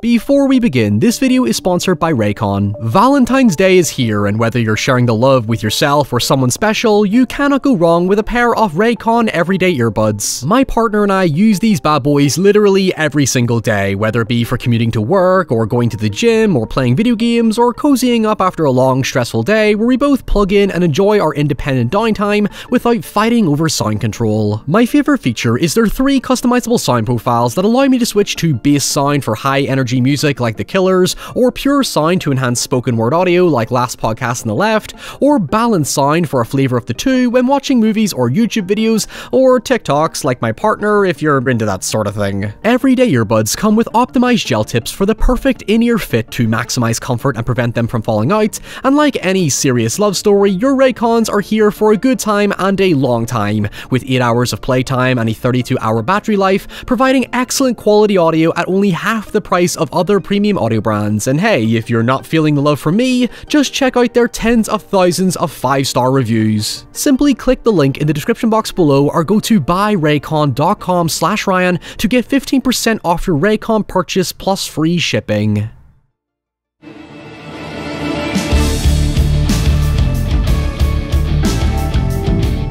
Before we begin, this video is sponsored by Raycon. Valentine's Day is here, and whether you're sharing the love with yourself or someone special, you cannot go wrong with a pair of Raycon everyday earbuds. My partner and I use these bad boys literally every single day, whether it be for commuting to work, or going to the gym, or playing video games, or cozying up after a long, stressful day where we both plug in and enjoy our independent downtime without fighting over sound control. My favorite feature is their 3 customizable sound profiles that allow me to switch to bass sound for high energy music like The Killers, or pure sound to enhance spoken word audio like Last Podcast on the Left, or balanced sound for a flavor of the two when watching movies or YouTube videos, or TikToks like my partner if you're into that sort of thing. Everyday earbuds come with optimized gel tips for the perfect in-ear fit to maximize comfort and prevent them from falling out, and like any serious love story, your Raycons are here for a good time and a long time, with 8 hours of playtime and a 32-hour battery life, providing excellent quality audio at only half the price of other premium audio brands. And hey, if you're not feeling the love from me, just check out their tens of thousands of 5-star reviews. Simply click the link in the description box below or go to buyraycon.com/Ryan to get 15% off your Raycon purchase plus free shipping.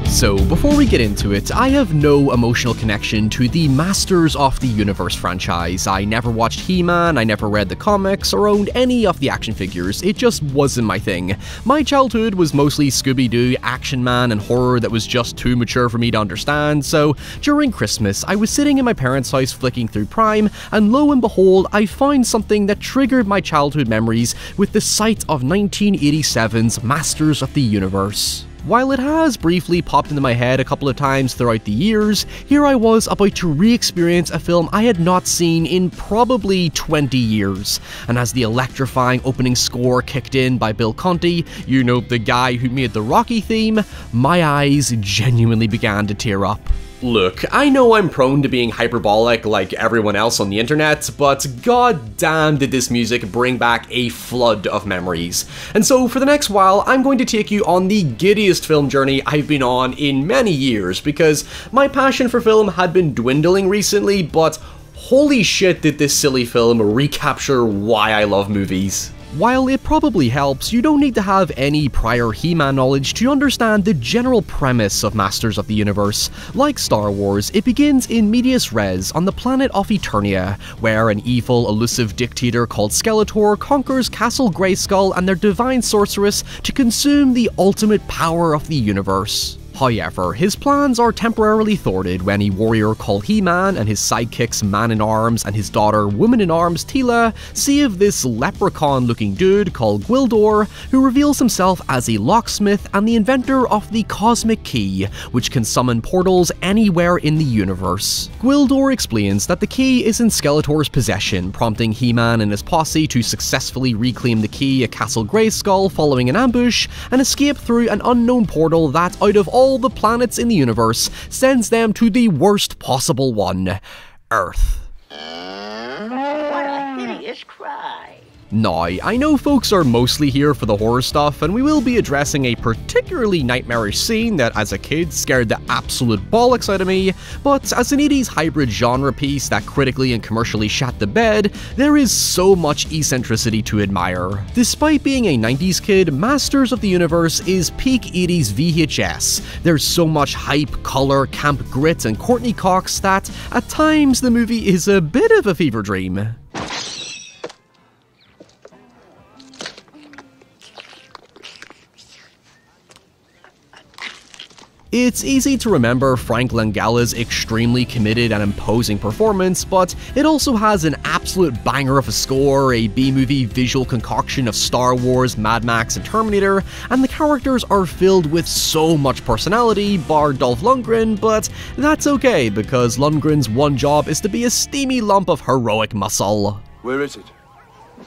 So, before we get into it, I have no emotional connection to the Masters of the Universe franchise. I never watched He-Man, I never read the comics, or owned any of the action figures. It just wasn't my thing. My childhood was mostly Scooby-Doo, Action Man, and horror that was just too mature for me to understand, so during Christmas, I was sitting in my parents' house flicking through Prime, and lo and behold, I found something that triggered my childhood memories with the sight of 1987's Masters of the Universe. While it has briefly popped into my head a couple of times throughout the years, here I was about to re-experience a film I had not seen in probably 20 years. And as the electrifying opening score kicked in by Bill Conti, you know, the guy who made the Rocky theme, my eyes genuinely began to tear up. Look, I know I'm prone to being hyperbolic like everyone else on the internet, but goddamn did this music bring back a flood of memories. And so for the next while, I'm going to take you on the giddiest film journey I've been on in many years, because my passion for film had been dwindling recently, but holy shit did this silly film recapture why I love movies. While it probably helps, you don't need to have any prior He-Man knowledge to understand the general premise of Masters of the Universe. Like Star Wars, it begins in medias res on the planet of Eternia, where an evil, elusive dictator called Skeletor conquers Castle Grayskull and their divine sorceress to consume the ultimate power of the universe. However, his plans are temporarily thwarted when a warrior called He-Man and his sidekicks Man-in-Arms and his daughter Woman-in-Arms Teela save this leprechaun-looking dude called Gwildor, who reveals himself as a locksmith and the inventor of the Cosmic Key, which can summon portals anywhere in the universe. Gwildor explains that the key is in Skeletor's possession, prompting He-Man and his posse to successfully reclaim the key at Castle Grayskull following an ambush, and escape through an unknown portal that, out of all the planets in the universe, sends them to the worst possible one, Earth. What a hideous cry. Now, I know folks are mostly here for the horror stuff, and we will be addressing a particularly nightmarish scene that as a kid scared the absolute bollocks out of me, but as an 80s hybrid genre piece that critically and commercially shat the bed, there is so much eccentricity to admire. Despite being a 90s kid, Masters of the Universe is peak 80s VHS. There's so much hype, color, camp grit, and Courtney Cox that, at times, the movie is a bit of a fever dream. It's easy to remember Frank Langella's extremely committed and imposing performance, but it also has an absolute banger of a score, a B-movie visual concoction of Star Wars, Mad Max, and Terminator, and the characters are filled with so much personality, bar Dolph Lundgren, but that's okay, because Lundgren's one job is to be a steamy lump of heroic muscle. Where is it?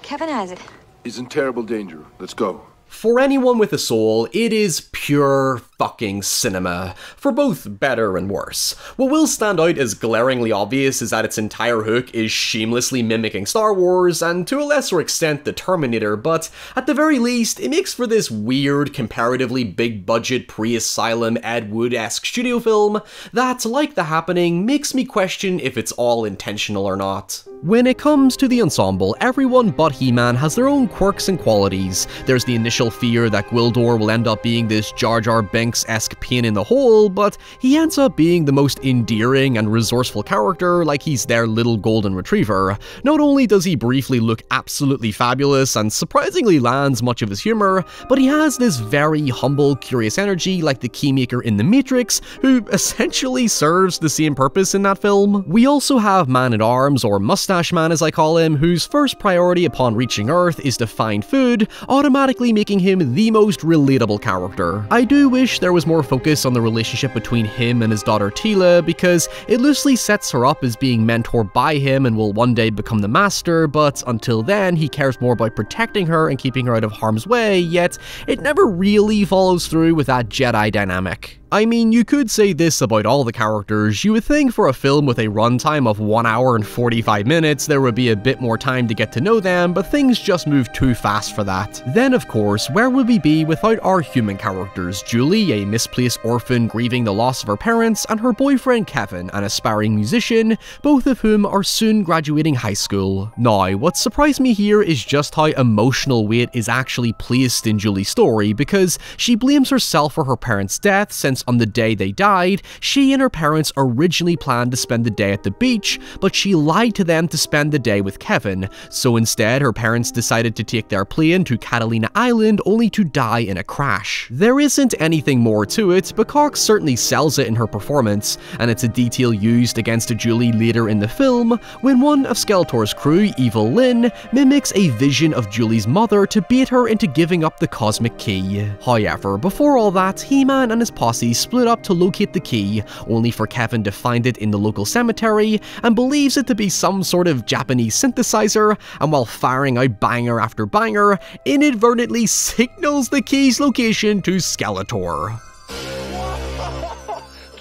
Kevin has it. He's in terrible danger. Let's go. For anyone with a soul, it is pure fucking cinema, for both better and worse. What will stand out as glaringly obvious is that its entire hook is shamelessly mimicking Star Wars, and to a lesser extent the Terminator, but at the very least, it makes for this weird, comparatively big-budget, pre-Asylum Ed Wood-esque studio film that, like The Happening, makes me question if it's all intentional or not. When it comes to the ensemble, everyone but He-Man has their own quirks and qualities. There's the initial fear that Gwildor will end up being this Jar Jar Binks-esque pain in the hole, but he ends up being the most endearing and resourceful character, like he's their little golden retriever. Not only does he briefly look absolutely fabulous and surprisingly lands much of his humor, but he has this very humble, curious energy like the Keymaker in The Matrix, who essentially serves the same purpose in that film. We also have Man-at-Arms, or Mustache Man as I call him, whose first priority upon reaching Earth is to find food, automatically making him the most relatable character. I do wish there was more focus on the relationship between him and his daughter Teela, because it loosely sets her up as being mentored by him and will one day become the Master, but until then he cares more about protecting her and keeping her out of harm's way, yet it never really follows through with that Jedi dynamic. I mean, you could say this about all the characters. You would think for a film with a runtime of 1 hour and 45 minutes, there would be a bit more time to get to know them, but things just move too fast for that. Then, of course, where would we be without our human characters? Julie, a misplaced orphan grieving the loss of her parents, and her boyfriend Kevin, an aspiring musician, both of whom are soon graduating high school. Now, what surprised me here is just how emotional weight is actually placed in Julie's story, because she blames herself for her parents' death, since on the day they died, she and her parents originally planned to spend the day at the beach, but she lied to them to spend the day with Kevin, so instead her parents decided to take their plane to Catalina Island only to die in a crash. There isn't anything more to it, but Cox certainly sells it in her performance, and it's a detail used against Julie later in the film, when one of Skeletor's crew, Evil Lyn, mimics a vision of Julie's mother to bait her into giving up the cosmic key. However, before all that, He-Man and his posse split up to locate the key, only for Kevin to find it in the local cemetery and believes it to be some sort of Japanese synthesizer, and while firing out banger after banger, inadvertently signals the key's location to Skeletor.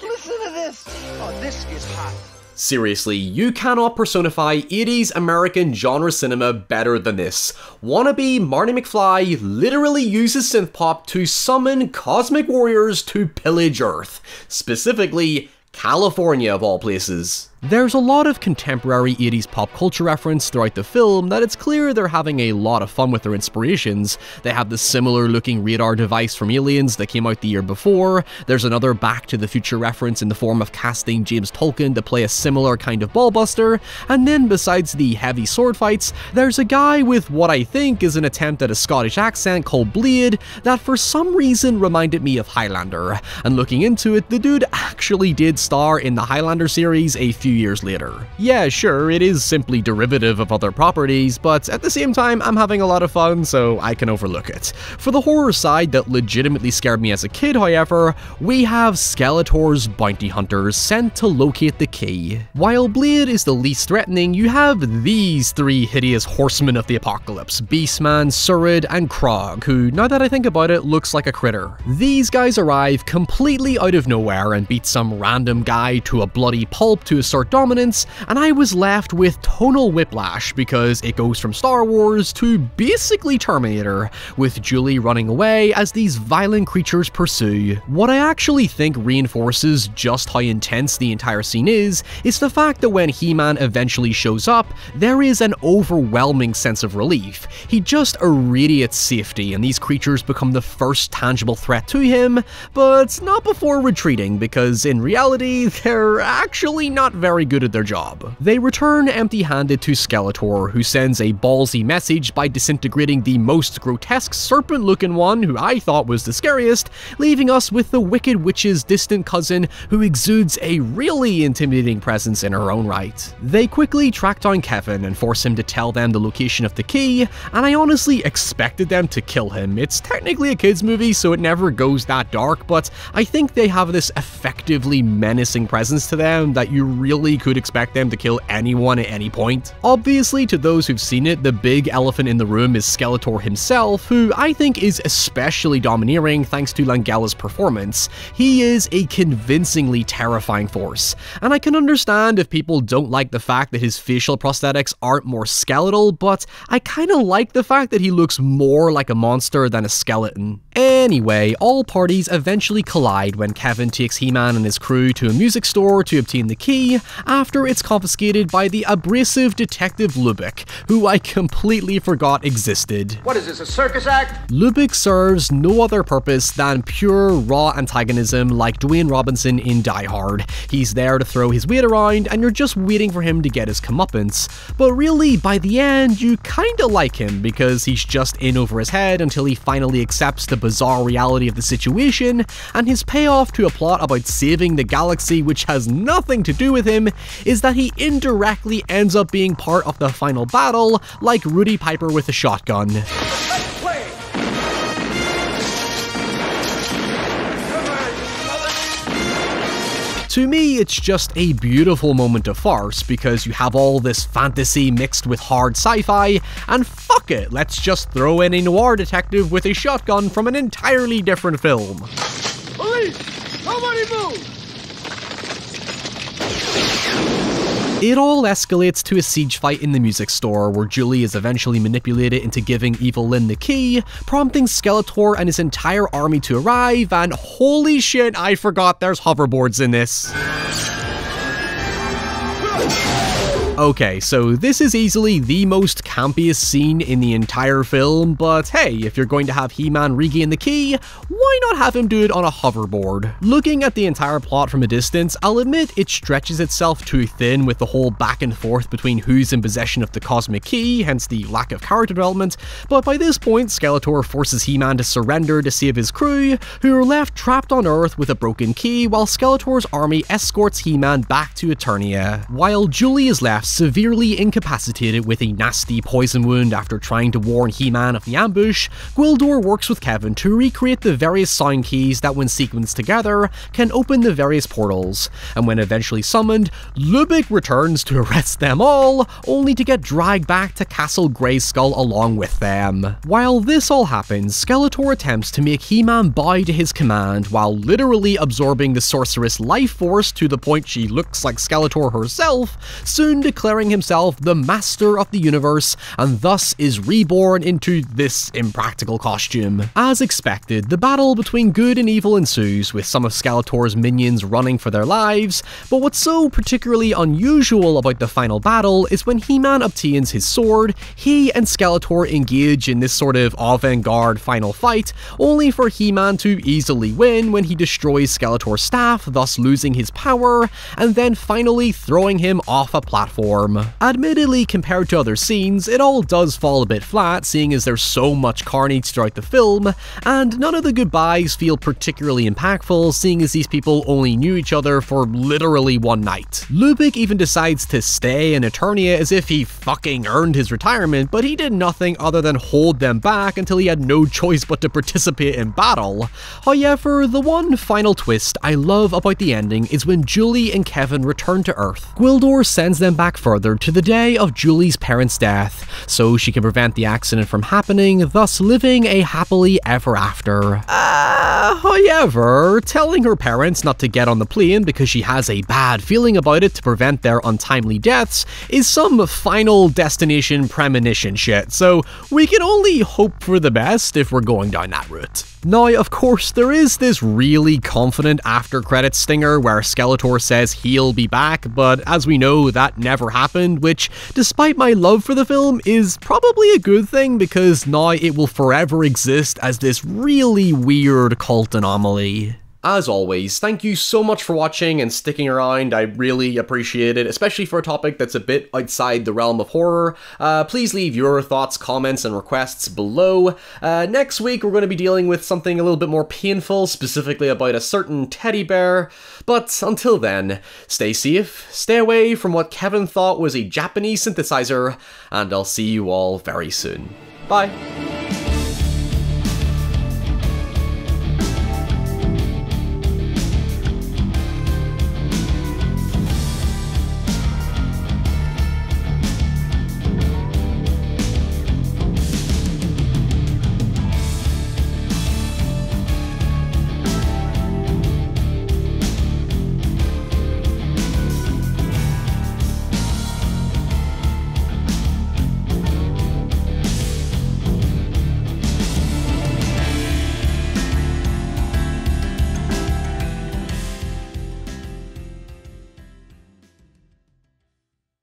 Listen to this! Oh, this is hot. Seriously, you cannot personify 80s American genre cinema better than this. Wannabe Marty McFly literally uses synthpop to summon cosmic warriors to pillage Earth. Specifically, California of all places. There's a lot of contemporary 80s pop culture reference throughout the film that it's clear they're having a lot of fun with their inspirations. They have the similar looking radar device from Aliens that came out the year before, there's another Back to the Future reference in the form of casting James Tolkien to play a similar kind of ballbuster, and then besides the heavy sword fights, there's a guy with what I think is an attempt at a Scottish accent called Blade that for some reason reminded me of Highlander, and looking into it, the dude actually did star in the Highlander series a few years later. Yeah, sure, it is simply derivative of other properties, but at the same time, I'm having a lot of fun, so I can overlook it. For the horror side that legitimately scared me as a kid, however, we have Skeletor's bounty hunters sent to locate the key. While Blade is the least threatening, you have these three hideous horsemen of the apocalypse, Beastman, Surid, and Krog, who, now that I think about it, looks like a critter. These guys arrive completely out of nowhere and beat some random guy to a bloody pulp to assert dominance, and I was left with tonal whiplash because it goes from Star Wars to basically Terminator, with Julie running away as these violent creatures pursue. What I actually think reinforces just how intense the entire scene is the fact that when He-Man eventually shows up, there is an overwhelming sense of relief. He just irradiates safety, and these creatures become the first tangible threat to him, but not before retreating, because in reality, they're actually not very good at their job. They return empty-handed to Skeletor, who sends a ballsy message by disintegrating the most grotesque serpent-looking one, who I thought was the scariest, leaving us with the Wicked Witch's distant cousin, who exudes a really intimidating presence in her own right. They quickly track down Kevin and force him to tell them the location of the key, and I honestly expected them to kill him. It's technically a kids movie, so it never goes that dark, but I think they have this effectively menacing presence to them that you really really could expect them to kill anyone at any point. Obviously, to those who've seen it, the big elephant in the room is Skeletor himself, who I think is especially domineering thanks to Langella's performance. He is a convincingly terrifying force, and I can understand if people don't like the fact that his facial prosthetics aren't more skeletal, but I kinda like the fact that he looks more like a monster than a skeleton. Anyway, all parties eventually collide when Kevin takes He-Man and his crew to a music store to obtain the key, after it's confiscated by the abrasive Detective Lubick, who I completely forgot existed. What is this, a circus act? Lubick serves no other purpose than pure raw antagonism like Dwayne Robinson in Die Hard. He's there to throw his weight around and you're just waiting for him to get his comeuppance. But really, by the end, you kinda like him because he's just in over his head until he finally accepts the bizarre reality of the situation, and his payoff to a plot about saving the galaxy which has nothing to do with him is that he indirectly ends up being part of the final battle, like Rudy Piper with a shotgun. To me, it's just a beautiful moment of farce because you have all this fantasy mixed with hard sci-fi, and fuck it, let's just throw in a noir detective with a shotgun from an entirely different film. Police! Nobody move! It all escalates to a siege fight in the music store, where Julie is eventually manipulated into giving Evil Lyn the key, prompting Skeletor and his entire army to arrive, and holy shit, I forgot there's hoverboards in this. Okay, so this is easily the most campiest scene in the entire film, but hey, if you're going to have He-Man regain the key, why not have him do it on a hoverboard? Looking at the entire plot from a distance, I'll admit it stretches itself too thin with the whole back and forth between who's in possession of the cosmic key, hence the lack of character development, but by this point, Skeletor forces He-Man to surrender to save his crew, who are left trapped on Earth with a broken key, while Skeletor's army escorts He-Man back to Eternia. While Julie is left severely incapacitated with a nasty poison wound after trying to warn He-Man of the ambush, Gwildor works with Kevin to recreate the various sound keys that, when sequenced together, can open the various portals, and when eventually summoned, Lubick returns to arrest them all, only to get dragged back to Castle Grayskull along with them. While this all happens, Skeletor attempts to make He-Man bow to his command while literally absorbing the sorceress life force to the point she looks like Skeletor herself, soon declaring himself the master of the universe, and thus is reborn into this impractical costume. As expected, the battle between good and evil ensues, with some of Skeletor's minions running for their lives, but what's so particularly unusual about the final battle is when He-Man obtains his sword, he and Skeletor engage in this sort of avant-garde final fight, only for He-Man to easily win when he destroys Skeletor's staff, thus losing his power, and then finally throwing him off a platform. Admittedly, compared to other scenes, it all does fall a bit flat, seeing as there's so much carnage throughout the film, and none of the goodbyes feel particularly impactful, seeing as these people only knew each other for literally one night. Lubick even decides to stay in Eternia as if he fucking earned his retirement, but he did nothing other than hold them back until he had no choice but to participate in battle. However, the one final twist I love about the ending is when Julie and Kevin return to Earth. Gwildor sends them back further to the day of Julie's parents' death, so she can prevent the accident from happening, thus living a happily ever after. However, telling her parents not to get on the plane because she has a bad feeling about it to prevent their untimely deaths is some Final Destination premonition shit, so we can only hope for the best if we're going down that route. Now, of course, there is this really confident after-credits stinger where Skeletor says he'll be back, but as we know, that never happened, which, despite my love for the film, is probably a good thing because now it will forever exist as this really weird cult anomaly. As always, thank you so much for watching and sticking around. I really appreciate it, especially for a topic that's a bit outside the realm of horror. Please leave your thoughts, comments, and requests below. Next week, we're going to be dealing with something a little bit more painful, specifically about a certain teddy bear. But until then, stay safe, stay away from what Kevin thought was a Japanese synthesizer, and I'll see you all very soon. Bye.